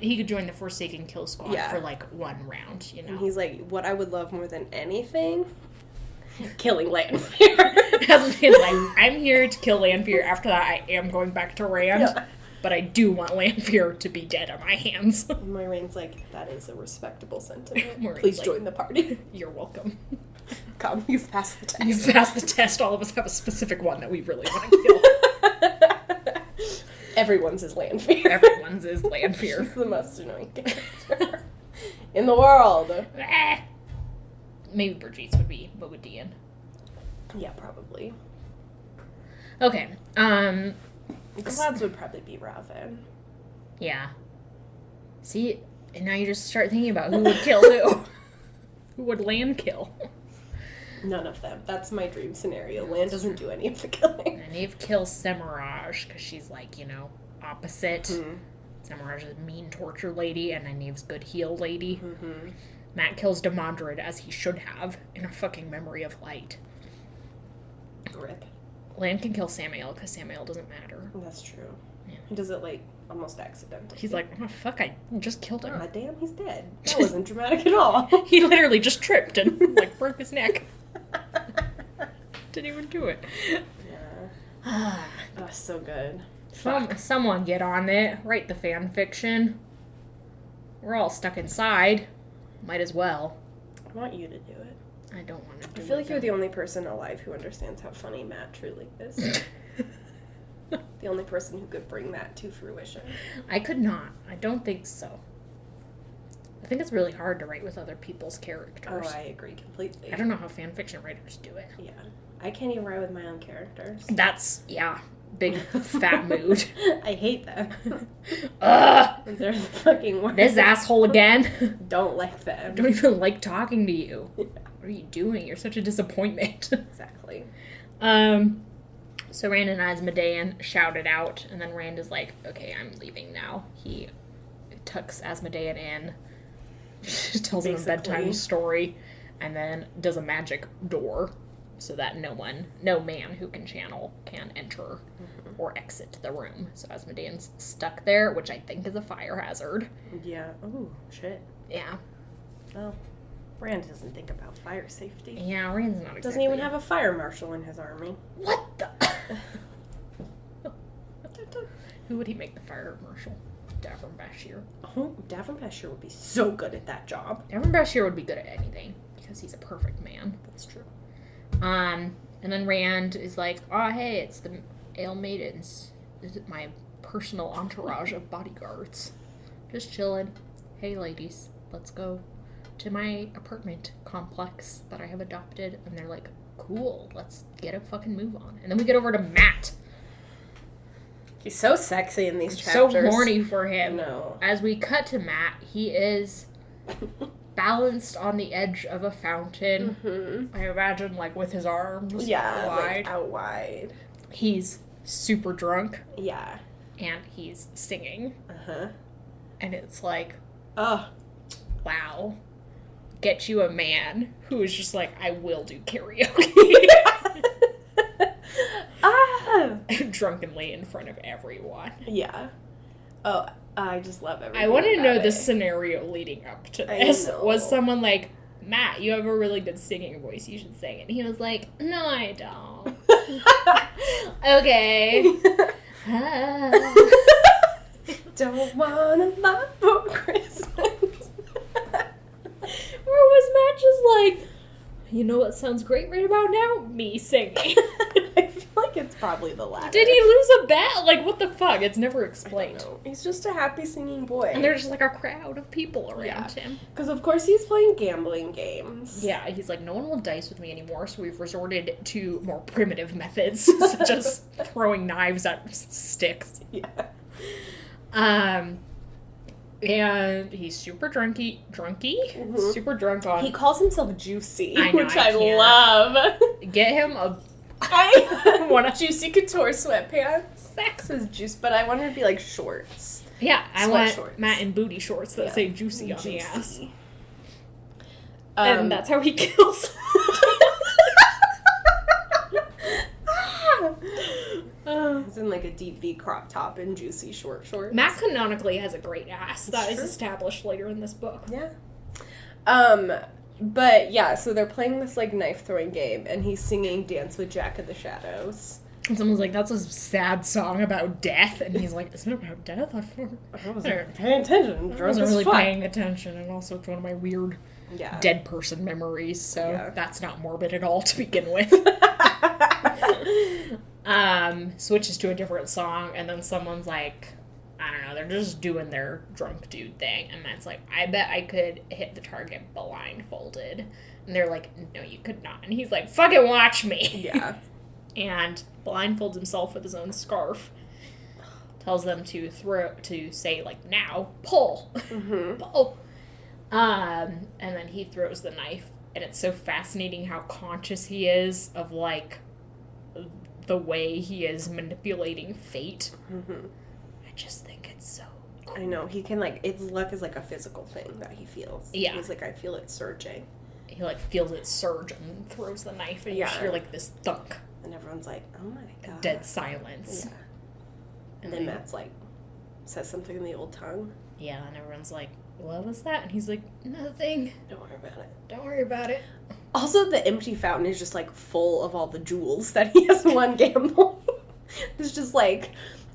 [SPEAKER 2] He could join the Forsaken Kill Squad for, like, one round, you know?
[SPEAKER 1] And he's like, what I would love more than anything killing Lanfear.
[SPEAKER 2] Asmodean's like, I'm here to kill Lanfear. After that, I am going back to Rand.
[SPEAKER 1] Yeah.
[SPEAKER 2] But I do want Lanfear to be dead on my hands.
[SPEAKER 1] And Moiraine's like, that is a respectable sentiment.
[SPEAKER 2] Moiraine's
[SPEAKER 1] Please
[SPEAKER 2] like,
[SPEAKER 1] join the party.
[SPEAKER 2] You're welcome.
[SPEAKER 1] Come, you've passed the test.
[SPEAKER 2] You've passed the test. All of us have a specific one that we really want to kill.
[SPEAKER 1] Everyone's is Lanfear.
[SPEAKER 2] Everyone's is Lanfear.
[SPEAKER 1] She's the most annoying character in the world.
[SPEAKER 2] Maybe Brigitte would be Moedian.
[SPEAKER 1] Yeah, probably.
[SPEAKER 2] Okay.
[SPEAKER 1] Glads would probably be Raven.
[SPEAKER 2] Yeah. See, and now you just start thinking about who would kill who. Who would Lan kill?
[SPEAKER 1] None of them. That's my dream scenario. Lan doesn't do any of the killing.
[SPEAKER 2] And Nynaeve kills Semiraj, because she's like, opposite.
[SPEAKER 1] Mm-hmm.
[SPEAKER 2] Semiraj is a mean torture lady, and Nynaeve's good heal lady.
[SPEAKER 1] Mm-hmm.
[SPEAKER 2] Matt kills Demandred, as he should have, in a fucking memory of light.
[SPEAKER 1] Rip.
[SPEAKER 2] Lan can kill Samael, because Samael doesn't matter.
[SPEAKER 1] That's true.
[SPEAKER 2] Yeah.
[SPEAKER 1] He does it, almost accidentally.
[SPEAKER 2] He's like, oh, fuck, I just killed him.
[SPEAKER 1] God damn, he's dead. That wasn't dramatic at all.
[SPEAKER 2] He literally just tripped and, broke his neck. Didn't even do it.
[SPEAKER 1] Yeah. That's so good.
[SPEAKER 2] Someone get on it. Write the fan fiction. We're all stuck inside. Might as well.
[SPEAKER 1] I want you to do it.
[SPEAKER 2] I don't want to do it.
[SPEAKER 1] I feel like you're the only person alive who understands how funny Matt truly is. The only person who could bring that to fruition.
[SPEAKER 2] I could not. I don't think so. I think it's really hard to write with other people's characters.
[SPEAKER 1] Oh, I agree completely.
[SPEAKER 2] I don't know how fan fiction writers do it.
[SPEAKER 1] Yeah. I can't even write with my own characters.
[SPEAKER 2] That's, big fat mood.
[SPEAKER 1] I hate them.
[SPEAKER 2] Ugh!
[SPEAKER 1] They're the fucking worst.
[SPEAKER 2] This asshole again.
[SPEAKER 1] Don't like them.
[SPEAKER 2] I don't even like talking to you. Yeah. What are you doing? You're such a disappointment.
[SPEAKER 1] Exactly.
[SPEAKER 2] So Rand and Asmodean shouted out, and then Rand is like, okay, I'm leaving now. He tucks Asmodean in, tells him a bedtime story, and then does a magic door so that no man who can channel can enter or exit the room. So Asmodean's stuck there, which I think is a fire hazard.
[SPEAKER 1] Yeah. Oh, shit.
[SPEAKER 2] Yeah.
[SPEAKER 1] Oh. Rand doesn't think about fire safety.
[SPEAKER 2] Yeah, Rand's not exactly...
[SPEAKER 1] Doesn't even have a fire marshal in his army.
[SPEAKER 2] What the... Who would he make the fire marshal? Davram Bashir.
[SPEAKER 1] Oh, Davram Bashir would be so good at that job.
[SPEAKER 2] Davram Bashir would be good at anything, because he's a perfect man.
[SPEAKER 1] That's true.
[SPEAKER 2] And then Rand is like, oh, hey, it's the Ale Maidens. This is my personal entourage of bodyguards. Just chilling. Hey, ladies, let's go to my apartment complex that I have adopted. And they're like, cool, let's get a fucking move on. And then we get over to Matt.
[SPEAKER 1] He's so sexy in these
[SPEAKER 2] So
[SPEAKER 1] chapters.
[SPEAKER 2] horny for him.
[SPEAKER 1] No.
[SPEAKER 2] As we cut to Matt, he is balanced on the edge of a fountain. Mm-hmm. I imagine, with his arms wide.
[SPEAKER 1] out wide.
[SPEAKER 2] He's super drunk.
[SPEAKER 1] Yeah.
[SPEAKER 2] And he's singing.
[SPEAKER 1] Uh-huh.
[SPEAKER 2] And it's like,
[SPEAKER 1] oh,
[SPEAKER 2] wow. Get you a man who is just like, I will do karaoke. Drunkenly in front of everyone.
[SPEAKER 1] Yeah. Oh, I just love everything.
[SPEAKER 2] I want to know the scenario leading up to this. Was someone like, Matt, you have a really good singing voice, you should sing it. And he was like, no, I don't. Okay.
[SPEAKER 1] Don't want a lot for Christmas.
[SPEAKER 2] Or was Matt just like, you know what sounds great right about now? Me singing.
[SPEAKER 1] I feel like it's probably the latter.
[SPEAKER 2] Did he lose a bet? What the fuck? It's never explained.
[SPEAKER 1] I don't know. He's just a happy singing boy.
[SPEAKER 2] And there's just a crowd of people around him.
[SPEAKER 1] Because of course he's playing gambling games.
[SPEAKER 2] Yeah, he's like, no one will dice with me anymore, so we've resorted to more primitive methods, such as throwing knives at sticks.
[SPEAKER 1] Yeah.
[SPEAKER 2] And he's super drunky,
[SPEAKER 1] mm-hmm.
[SPEAKER 2] super drunk on.
[SPEAKER 1] He calls himself Juicy,
[SPEAKER 2] I know,
[SPEAKER 1] which I love.
[SPEAKER 2] Get him a
[SPEAKER 1] I want a Juicy Couture sweatpants. Sex is juice, but I want her to be shorts.
[SPEAKER 2] Yeah, I want
[SPEAKER 1] shorts.
[SPEAKER 2] Matt in booty shorts that say Juicy on the ass.
[SPEAKER 1] And
[SPEAKER 2] that's how he kills.
[SPEAKER 1] He's in a deep V crop top and juicy shorts.
[SPEAKER 2] Matt canonically has a great ass. That is established later in this book.
[SPEAKER 1] Yeah. But, yeah, so they're playing this, like, knife-throwing game, and he's singing Dance with Jack in the Shadows.
[SPEAKER 2] And someone's like, that's a sad song about death. And he's like, is it about death?
[SPEAKER 1] I wasn't paying attention.
[SPEAKER 2] I wasn't really paying attention. And also, it's one of my weird dead person memories. So that's not morbid at all to begin with. Switches to a different song. And then someone's like, I don't know, they're just doing their drunk dude thing. And Matt's like, I bet I could hit the target blindfolded. And they're like, no, you could not. And he's like, fucking watch me.
[SPEAKER 1] Yeah.
[SPEAKER 2] And blindfolds himself with his own scarf. Tells them to say, like, now, pull.
[SPEAKER 1] Mm-hmm.
[SPEAKER 2] Pull. And then he throws the knife. And it's so fascinating how conscious he is of, like, the way he is manipulating fate.
[SPEAKER 1] Mm-hmm.
[SPEAKER 2] I just think it's so cool.
[SPEAKER 1] I know. He can, like, its luck is, like, a physical thing that he feels.
[SPEAKER 2] Yeah.
[SPEAKER 1] He's like, I feel it surging.
[SPEAKER 2] He, like, feels it surge and throws the knife. And you hear, like, this thunk.
[SPEAKER 1] And everyone's like, oh my god.
[SPEAKER 2] Dead silence.
[SPEAKER 1] Yeah. And then Matt's like, says something in the old tongue.
[SPEAKER 2] Yeah, and everyone's like, what was that? And he's like, nothing.
[SPEAKER 1] Don't worry about it.
[SPEAKER 2] Don't worry about it.
[SPEAKER 1] Also, the empty fountain is just, like, full of all the jewels that he has won gambling. There's just, like,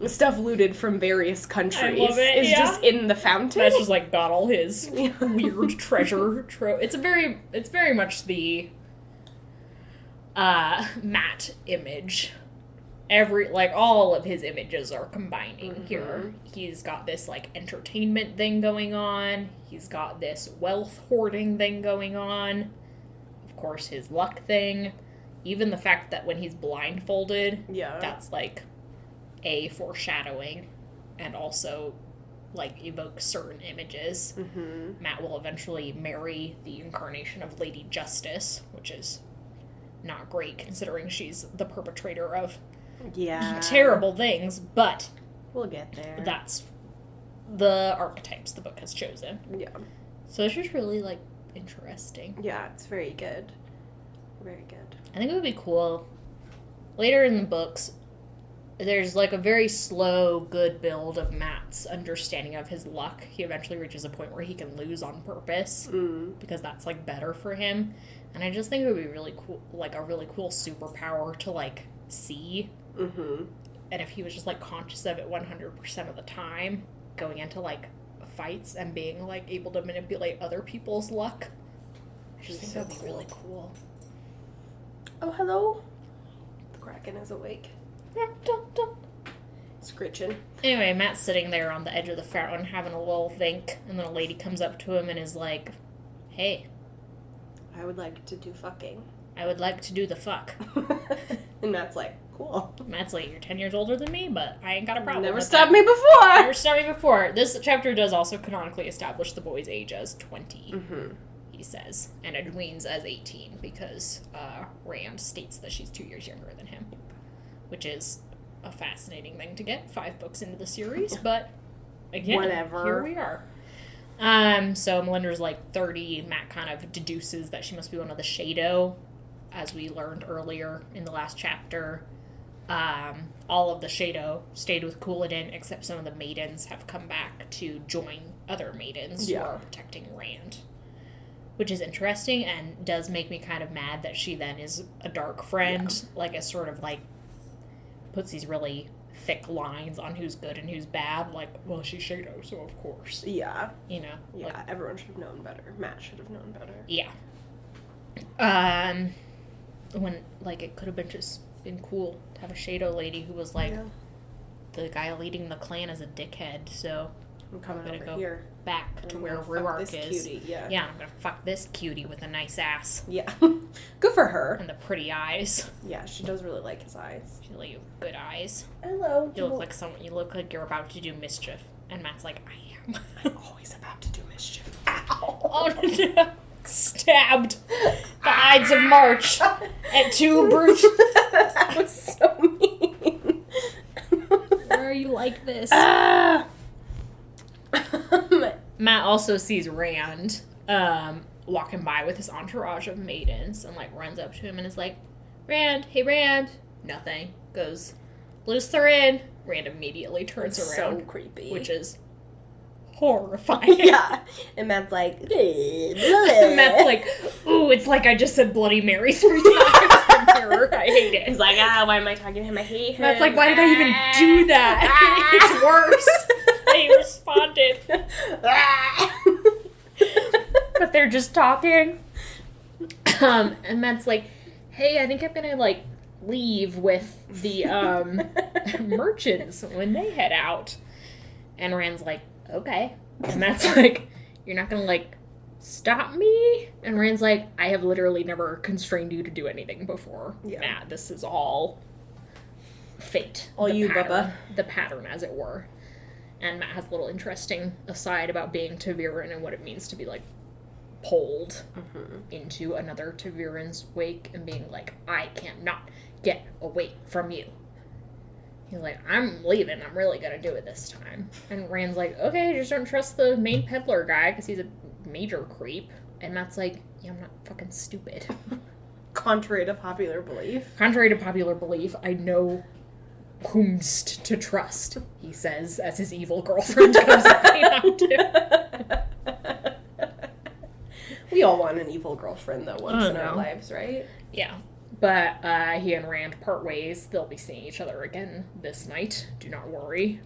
[SPEAKER 1] stuff looted from various countries.
[SPEAKER 2] I love it,
[SPEAKER 1] is just in the fountain.
[SPEAKER 2] That's just, like, got all his weird treasure trove. It's very much the Matt image. All of his images are combining here. He's got this, like, entertainment thing going on. He's got this wealth hoarding thing going on. Of course, his luck thing. Even the fact that when he's blindfolded, that's, like, a foreshadowing and also, like, evokes certain images.
[SPEAKER 1] Mm-hmm.
[SPEAKER 2] Matt will eventually marry the incarnation of Lady Justice, which is not great considering she's the perpetrator of terrible things, but
[SPEAKER 1] we'll get there.
[SPEAKER 2] That's the archetypes the book has chosen.
[SPEAKER 1] Yeah.
[SPEAKER 2] So it's just really, like, interesting.
[SPEAKER 1] Yeah, it's very good. Very good.
[SPEAKER 2] I think it would be cool. Later in the books, there's, like, a very slow, good build of Matt's understanding of his luck. He eventually reaches a point where he can lose on purpose, because that's, like, better for him. And I just think it would be really cool, like, a really cool superpower to, like, see.
[SPEAKER 1] Mm-hmm.
[SPEAKER 2] And if he was just, like, conscious of it 100% of the time, going into, like, fights and being, like, able to manipulate other people's luck, I just think that would be really cool.
[SPEAKER 1] Oh, hello. The Kraken is awake. Screeching.
[SPEAKER 2] Anyway, Matt's sitting there on the edge of the fountain having a little think, and then a lady comes up to him and is like, hey.
[SPEAKER 1] I would like to do fucking.
[SPEAKER 2] I would like to do the fuck.
[SPEAKER 1] And Matt's like, cool.
[SPEAKER 2] Matt's like, you're 10 years older than me, but I ain't got a problem
[SPEAKER 1] Never
[SPEAKER 2] with
[SPEAKER 1] stopped
[SPEAKER 2] that.
[SPEAKER 1] me before!
[SPEAKER 2] Never stopped me before. This chapter does also canonically establish the boy's age as 20, he says, and Edween's as 18, because Rand states that she's 2 years younger than him, which is a fascinating thing to get 5 books into the series, but again,
[SPEAKER 1] whatever.
[SPEAKER 2] Here we are. So Melinda's like 30. Matt kind of deduces that she must be one of the Shadow, as we learned earlier in the last chapter. All of the Shadow stayed with Couladin, except some of the maidens have come back to join other maidens who are protecting Rand. Which is interesting and does make me kind of mad that she then is a dark friend. Like, it sort of, like, puts these really thick lines on who's good and who's bad. Like, well, she's Shadow, so of course.
[SPEAKER 1] Yeah.
[SPEAKER 2] You know?
[SPEAKER 1] Yeah,
[SPEAKER 2] like,
[SPEAKER 1] everyone should have known better. Matt should have known better.
[SPEAKER 2] Yeah. When, like, it could have been cool to have a Shadow lady who was, like, the guy leading the clan is a dickhead, so
[SPEAKER 1] I'm coming
[SPEAKER 2] gonna
[SPEAKER 1] over
[SPEAKER 2] go
[SPEAKER 1] here.
[SPEAKER 2] back to where Ruark is.
[SPEAKER 1] Cutie, yeah,
[SPEAKER 2] I'm gonna fuck this cutie with a nice ass.
[SPEAKER 1] Yeah. Good for her.
[SPEAKER 2] And the pretty eyes.
[SPEAKER 1] Yeah, she does really like his eyes.
[SPEAKER 2] She like, you have good eyes.
[SPEAKER 1] Hello.
[SPEAKER 2] You look like you're about to do mischief. And Matt's like, I am.
[SPEAKER 1] I'm always about to do mischief. Ow.
[SPEAKER 2] Oh no. Stabbed. The Ides of March. At 2 brute.
[SPEAKER 1] That was so mean.
[SPEAKER 2] Why are you like this? Matt also sees Rand walking by with his entourage of maidens and, like, runs up to him and is like, Rand, hey Rand. Nothing. Goes, loose her in. Rand immediately turns around.
[SPEAKER 1] So creepy.
[SPEAKER 2] Which is horrifying.
[SPEAKER 1] Yeah. And Matt's like,
[SPEAKER 2] And Matt's like, ooh, it's like I just said Bloody Mary 3 times in terror. I hate it.
[SPEAKER 1] he's like, why am I talking to him? I hate him.
[SPEAKER 2] Matt's like, why did I even do that? It's worse. They responded. But they're just talking. And Matt's like, hey, I think I'm gonna, like, leave with the, merchants when they head out. And Rand's like, okay. And Matt's like, you're not gonna, like, stop me? And Rand's like, I have literally never constrained you to do anything before.
[SPEAKER 1] Yeah.
[SPEAKER 2] Matt, this is all fate.
[SPEAKER 1] All you,
[SPEAKER 2] pattern,
[SPEAKER 1] Bubba.
[SPEAKER 2] The pattern, as it were. And Matt has a little interesting aside about being Taviran and what it means to be, like, pulled into another Taviran's wake and being like, I can't not get away from you. He's like, I'm leaving. I'm really gonna do it this time. And Rand's like, okay, just don't trust the main peddler guy because he's a major creep. And Matt's like, yeah, I'm not fucking stupid.
[SPEAKER 1] Contrary to popular belief.
[SPEAKER 2] Contrary to popular belief, I know whomst to trust, he says as his evil girlfriend comes up behind him.
[SPEAKER 1] We all want an evil girlfriend, though, once in our
[SPEAKER 2] know.
[SPEAKER 1] lives, right?
[SPEAKER 2] Yeah. But he and Rand part ways. They'll be seeing each other again this night. Do not worry.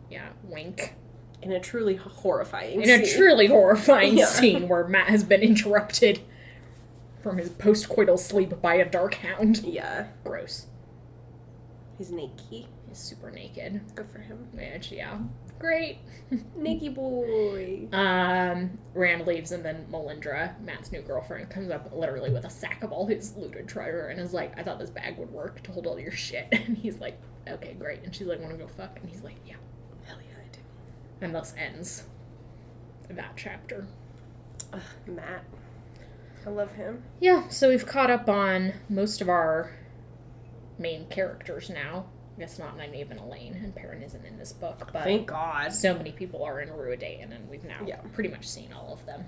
[SPEAKER 2] Yeah, wink.
[SPEAKER 1] In a truly horrifying
[SPEAKER 2] In a
[SPEAKER 1] scene.
[SPEAKER 2] truly horrifying
[SPEAKER 1] Yeah.
[SPEAKER 2] scene where Matt has been interrupted from his post-coital sleep by a dark hound.
[SPEAKER 1] Yeah.
[SPEAKER 2] Gross.
[SPEAKER 1] He's naked.
[SPEAKER 2] He's super naked.
[SPEAKER 1] Good for him.
[SPEAKER 2] Which, yeah. Great.
[SPEAKER 1] Naked boy.
[SPEAKER 2] Rand leaves, and then Melindra, Matt's new girlfriend, comes up literally with a sack of all his looted treasure and is like, I thought this bag would work to hold all your shit. And he's like, okay, great. And she's like, wanna go fuck? And he's like, yeah.
[SPEAKER 1] Hell yeah, I do.
[SPEAKER 2] And thus ends that chapter.
[SPEAKER 1] Ugh, Matt. I love him.
[SPEAKER 2] Yeah, so we've caught up on most of our main characters now. I guess not Nynaeve and Elaine, and Perrin isn't in this book, but
[SPEAKER 1] Thank God.
[SPEAKER 2] so many people are in Ruidain, and we've now pretty much seen all of them.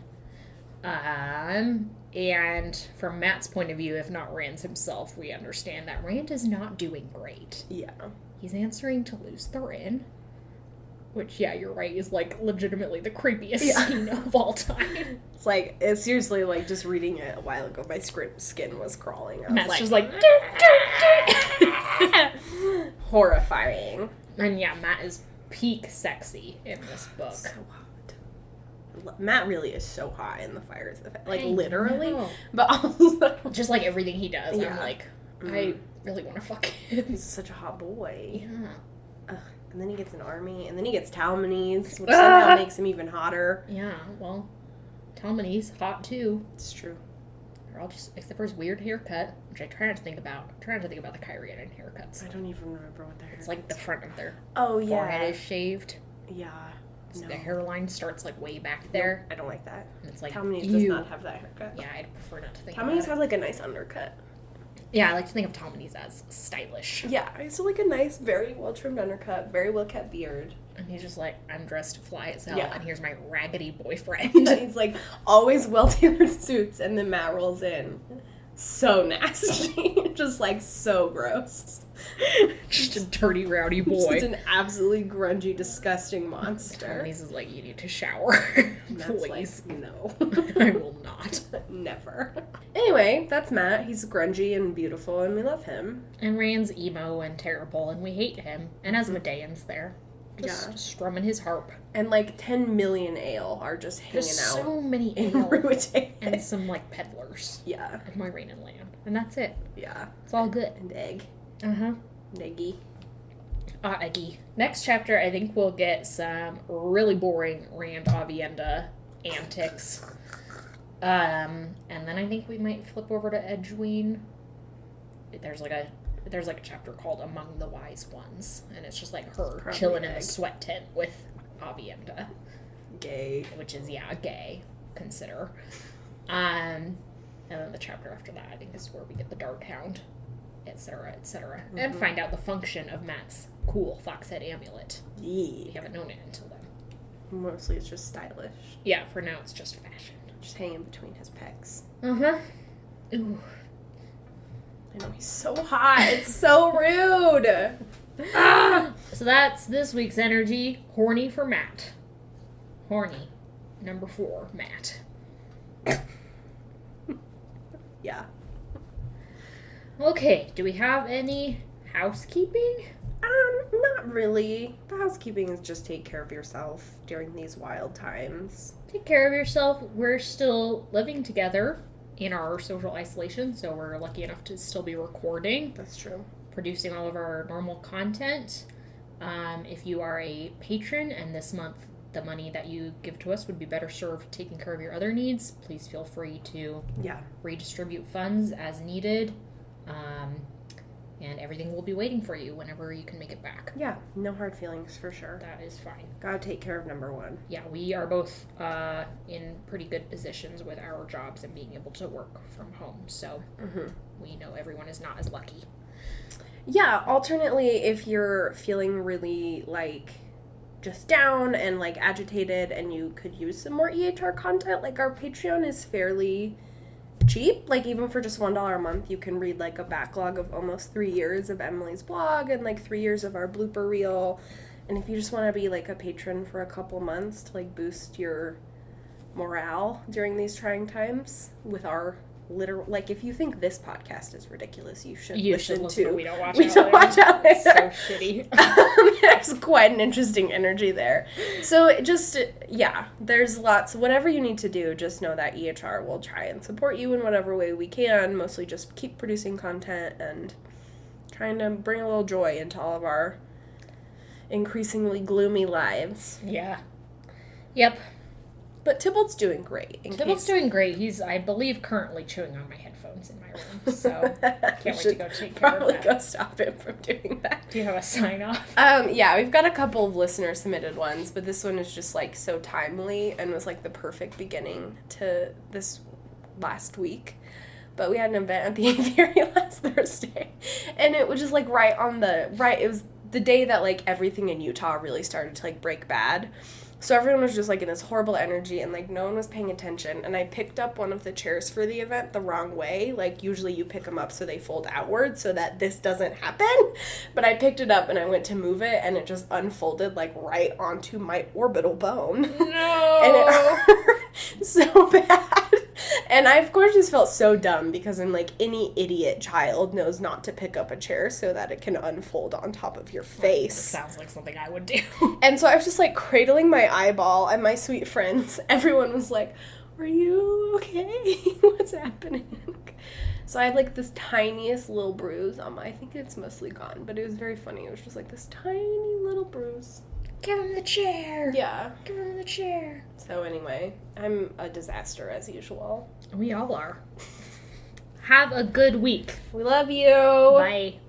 [SPEAKER 2] And from Matt's point of view, if not Rand's himself, we understand that Rand is not doing great.
[SPEAKER 1] Yeah.
[SPEAKER 2] He's answering to Luz Thurin, which, yeah, you're right, is, like, legitimately the creepiest scene of all time.
[SPEAKER 1] It's like, it's seriously like just reading it a while ago, my skin was crawling. I was
[SPEAKER 2] Matt's
[SPEAKER 1] like,
[SPEAKER 2] just like,
[SPEAKER 1] horrifying.
[SPEAKER 2] and yeah, Matt is peak sexy in this book.
[SPEAKER 1] So hot. Matt really is so hot in the Fires of Like,
[SPEAKER 2] I
[SPEAKER 1] literally.
[SPEAKER 2] know.
[SPEAKER 1] But also,
[SPEAKER 2] Just like everything he does,
[SPEAKER 1] Yeah.
[SPEAKER 2] I'm like, I really want to fuck him.
[SPEAKER 1] he's such a hot boy.
[SPEAKER 2] Yeah.
[SPEAKER 1] And then he gets an army, and then he gets Talmanese, which somehow makes him even hotter.
[SPEAKER 2] Yeah, well, Talmanese, hot too.
[SPEAKER 1] It's true.
[SPEAKER 2] They're all just, except for his weird haircut, which I try not to think about. I'm trying to think about the Kyrian haircuts.
[SPEAKER 1] I don't even remember what their hair.
[SPEAKER 2] It's like the front of their
[SPEAKER 1] yeah.
[SPEAKER 2] forehead is shaved.
[SPEAKER 1] Yeah.
[SPEAKER 2] So
[SPEAKER 1] No.
[SPEAKER 2] the hairline starts like way back there.
[SPEAKER 1] I don't like that.
[SPEAKER 2] And it's like,
[SPEAKER 1] Talmanese does
[SPEAKER 2] ew.
[SPEAKER 1] not have that haircut.
[SPEAKER 2] Yeah, I'd prefer not to think
[SPEAKER 1] Talmanese
[SPEAKER 2] about it.
[SPEAKER 1] has like a nice undercut.
[SPEAKER 2] Yeah, I like to think of Talmanese as stylish.
[SPEAKER 1] Yeah, it's like a nice, very well trimmed undercut, very well kept beard.
[SPEAKER 2] And he's just like, I'm dressed to fly as hell,
[SPEAKER 1] Yeah.
[SPEAKER 2] and here's my raggedy boyfriend.
[SPEAKER 1] And he's like always well tailored suits, and then Matt rolls in. So nasty. Just like so gross.
[SPEAKER 2] Just a dirty, rowdy boy.
[SPEAKER 1] Just an absolutely grungy, disgusting monster.
[SPEAKER 2] Talmanese is like, you need to shower.
[SPEAKER 1] Matt's
[SPEAKER 2] Please.
[SPEAKER 1] like, no.
[SPEAKER 2] I will not.
[SPEAKER 1] Never. Anyway, that's Matt. He's grungy and beautiful, and we love him.
[SPEAKER 2] And Rand's emo and terrible, and we hate him. And Asmodean's there. Just
[SPEAKER 1] Yeah.
[SPEAKER 2] strumming his harp.
[SPEAKER 1] And like 10 million ale are just hanging
[SPEAKER 2] There's
[SPEAKER 1] out
[SPEAKER 2] so many
[SPEAKER 1] in
[SPEAKER 2] ale
[SPEAKER 1] Ruidain.
[SPEAKER 2] and some, like, peddlers.
[SPEAKER 1] Yeah.
[SPEAKER 2] And Moiraine land. And that's it.
[SPEAKER 1] Yeah.
[SPEAKER 2] It's all good.
[SPEAKER 1] And egg.
[SPEAKER 2] Uh-huh.
[SPEAKER 1] Neggy.
[SPEAKER 2] Eggy. Next chapter, I think we'll get some really boring Rand Avienda antics. And then I think we might flip over to Edgeween. There's like a chapter called Among the Wise Ones, and it's just like her
[SPEAKER 1] Probably
[SPEAKER 2] chilling in
[SPEAKER 1] egg.
[SPEAKER 2] the sweat tent with Avienda,
[SPEAKER 1] Gay.
[SPEAKER 2] which is gay. Consider. And then the chapter after that, I think, is where we get the Dark Hound, etc., etc., and find out the function of Matt's cool foxhead amulet. We
[SPEAKER 1] Yeah.
[SPEAKER 2] haven't known it until then.
[SPEAKER 1] Mostly it's just stylish.
[SPEAKER 2] Yeah, for now it's just fashion.
[SPEAKER 1] Just hanging between his pecs.
[SPEAKER 2] Uh-huh. Ooh.
[SPEAKER 1] I know, he's so hot. It's so rude.
[SPEAKER 2] So that's this week's energy. Horny for Matt. Horny. Number 4, Matt.
[SPEAKER 1] Yeah.
[SPEAKER 2] Okay, do we have any housekeeping?
[SPEAKER 1] Not really. The housekeeping is just take care of yourself during these wild times.
[SPEAKER 2] Take care of yourself. We're still living together in our social isolation, so we're lucky enough to still be recording.
[SPEAKER 1] That's true.
[SPEAKER 2] Producing all of our normal content. If you are a patron and this month the money that you give to us would be better served taking care of your other needs, please feel free to redistribute funds as needed. And everything will be waiting for you whenever you can make it back.
[SPEAKER 1] Yeah, no hard feelings for sure.
[SPEAKER 2] That is fine.
[SPEAKER 1] Gotta take care of number 1.
[SPEAKER 2] Yeah, we are both in pretty good positions with our jobs and being able to work from home, so we know everyone is not as lucky.
[SPEAKER 1] Yeah, alternately, if you're feeling really, like, just down and, like, agitated and you could use some more EHR content, like, our Patreon is fairly cheap. Like, even for just $1 a month, you can read, like, a backlog of almost 3 years of Emily's blog and, like, 3 years of our blooper reel. And if you just want to be, like, a patron for a couple months to, like, boost your morale during these trying times with our literal, like, if you think this podcast is ridiculous, you should listen to
[SPEAKER 2] We Don't Watch
[SPEAKER 1] Out Later.
[SPEAKER 2] It's so shitty.
[SPEAKER 1] There's quite an interesting energy there. So just, there's lots, whatever you need to do, just know that EHR will try and support you in whatever way we can, mostly just keep producing content and trying to bring a little joy into all of our increasingly gloomy lives.
[SPEAKER 2] Yeah. Yep.
[SPEAKER 1] But Tybalt's doing great.
[SPEAKER 2] Tybalt's doing great. He's, I believe, currently chewing on my headphones in my room, so can't wait to go take care of that.
[SPEAKER 1] Probably go stop him from doing that.
[SPEAKER 2] Do you have a sign-off?
[SPEAKER 1] Yeah, we've got a couple of listener-submitted ones, but this one is just, like, so timely and was, like, the perfect beginning to this last week. But we had an event at the aviary last Thursday, and it was just, like, it was the day that, like, everything in Utah really started to, like, break bad. So everyone was just, like, in this horrible energy, and, like, no one was paying attention, and I picked up one of the chairs for the event the wrong way. Like, usually you pick them up so they fold outward so that this doesn't happen, but I picked it up, and I went to move it, and it just unfolded, like, right onto my orbital bone.
[SPEAKER 2] No!
[SPEAKER 1] And it hurt so bad. And I, of course, just felt so dumb because I'm like, any idiot child knows not to pick up a chair so that it can unfold on top of your face.
[SPEAKER 2] This sounds like something I would do.
[SPEAKER 1] And so I was just, like, cradling my eyeball, and my sweet friends, everyone was like, are you okay? What's happening? So I had, like, this tiniest little bruise on I think it's mostly gone, but it was very funny. It was just, like, this tiny little bruise.
[SPEAKER 2] Give him the chair.
[SPEAKER 1] Yeah.
[SPEAKER 2] Give him the chair.
[SPEAKER 1] So anyway, I'm a disaster as usual.
[SPEAKER 2] We all are. Have a good week.
[SPEAKER 1] We love you.
[SPEAKER 2] Bye.